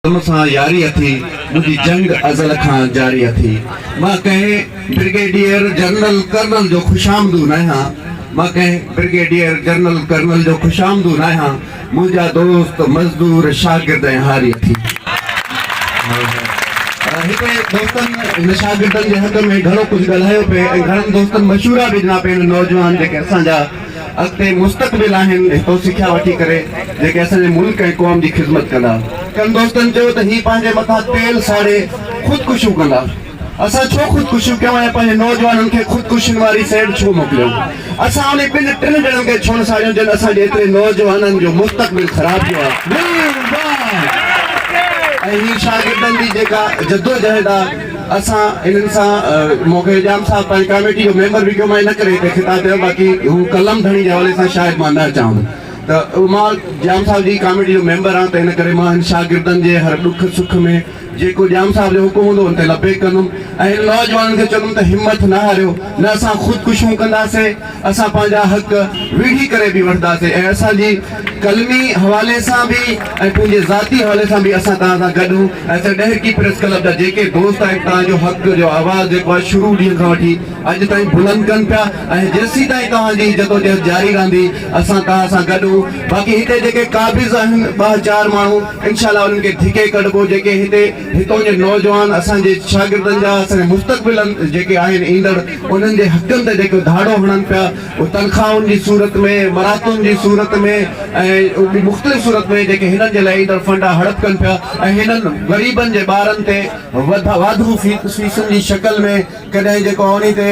सां यारी थी मुझी जंग अज़ल खां जारी थी। मां कहीं ब्रिगेडियर जनरल कर्नल जो खुशामदू न हां। मां कहीं ब्रिगेडियर जनरल कर्नल जो खुशामदू न हां। मुझा दोस्त मजदूर शागिर्द हारी थी। हिते दोस्तन इन शागिर्दन जे हक़ में घणो कुछ ॻाल्हायो पे ऐं घणनि दोस्तन मशूरा बि ॾिना पे नौजवान जेके असांजा अॻिते मुस्तक़बिल आहिनि हितो सिखिया वठी करे जेके असांजे मुल्क ऐं क़ौम जी ख़िदमत कंदा। कनि दोस्तनि चयो त ही पंहिंजे मथां तेल साड़े ख़ुदकुशियूं कंदा। असां छो ख़ुदकुशियूं कयूं ऐं पंहिंजे नौजवाननि खे ख़ुदकुशियुनि वारी साइड छो मोकिलियूं? असां उन ॿिनि टिनि ॼणनि खे छो न साड़ियूं जिन असांजे एतिरे नौजवाननि जो मुस्तक़बिल ख़राब थियो आहे। ऐं ही शागिर्दनि जी जेका जदोजहद आहे असां इन्हनि सां मूंखे जाम साहब पंहिंजी कमेटी जो मेंबर बि कयो। मां इन करे हिते ख़िताब कयो, बाक़ी हू कलम धणी जे हवाले सां शायदि मां न अचां त मां जाम साहब जी कमेटी जो मेंबर आहियां। त इन करे मां हिन शागिर्दनि जे हर ॾुख सुख में जेको जाम साहब जो हुकुम हूंदो उन ते लबे कंदुमि ऐं नौजवाननि खे चवंदुमि त हिमत न हारियो। न असां ख़ुदकुशियूं कंदासीं, असां पंहिंजा हक़ विढ़ी करे बि वठंदासीं ऐं असांजी कलमी हवाले सां बि ऐं पंहिंजे ज़ाती हवाले सां बि असां तव्हां सां गॾु ऐं असां ॾहकी प्रेस क्लब जा जेके दोस्त आहिनि तव्हांजो हक़ जो आवाज़ जेको आहे शुरू ॾींहं खां वठी अॼु ताईं बुलंद कनि पिया ऐं जेसीं ताईं तव्हांजी जदोजहद जारी रहंदी असां तव्हां सां गॾु। बाक़ी हिते जेके क़ाबिज़ आहिनि 2-4 माण्हू इनशाला उन्हनि खे धिके कढिबो। जेके हिते हितों जे नौजवान असांजे शागिर्दनि जा असांजे मुस्तक़बिल जेके आहिनि ईंदड़ उन्हनि जे हक़नि ते जेको धाड़ो हणनि पिया उहो तनख़्वाहुनि जी सूरत में, मरातुनि जी सूरत में ऐं मुख़्तलिफ़ सूरत में जेके हिननि जे लाइ ईंदड़ फंडा हड़प कनि पिया ऐं हिननि ग़रीबनि जे ॿारनि ते वाधू फीसुनि जी शक्ल में कॾहिं जेको उन ते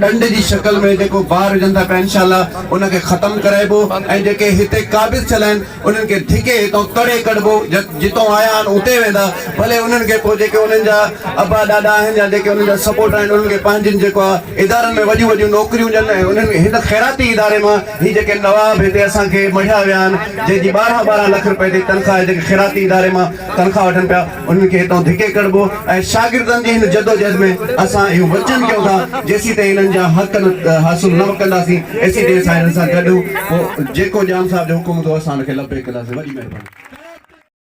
ॾंड जी शक्ल में जेको ॿार विझनि था पिया इनशाला उनखे ख़तमु कराइबो ऐं जेके हिते क़ाबिज़ थियल आहिनि उन्हनि खे धिके हितां तड़े कढिबो। जितां आया आहिनि उते वेंदा भले उन्हनि खे पोइ जेके उन्हनि जा अबा ॾाॾा आहिनि या जेके उन्हनि जा सपोर्ट आहिनि उन्हनि खे पंहिंजनि जेको आहे इदारनि में वॾियूं वॾियूं नौकरियूं ॾियनि ऐं उन्हनि हिन ख़ैराती इदारे मां ही जेके नवाब हिते असांखे मढ़िया विया आहिनि जंहिंजी 12 लख रुपए जी तनख़्वाह जेके ख़ैराती इदारे मां तनख़्वाह वठनि पिया उन्हनि खे हितां धिके कढिबो ऐं शागिर्दनि जी हिन जदोजहद में असां इहो वचन कयूं था जेसीं ताईं हिननि जा हक़ हासिल न कंदासीं एसीं ताईं असां हिननि सां गॾु पोइ जेको जाम साहब जो हुकुम हूंदो असां हुनखे लबे कंदासीं। वॾी महिरबानी।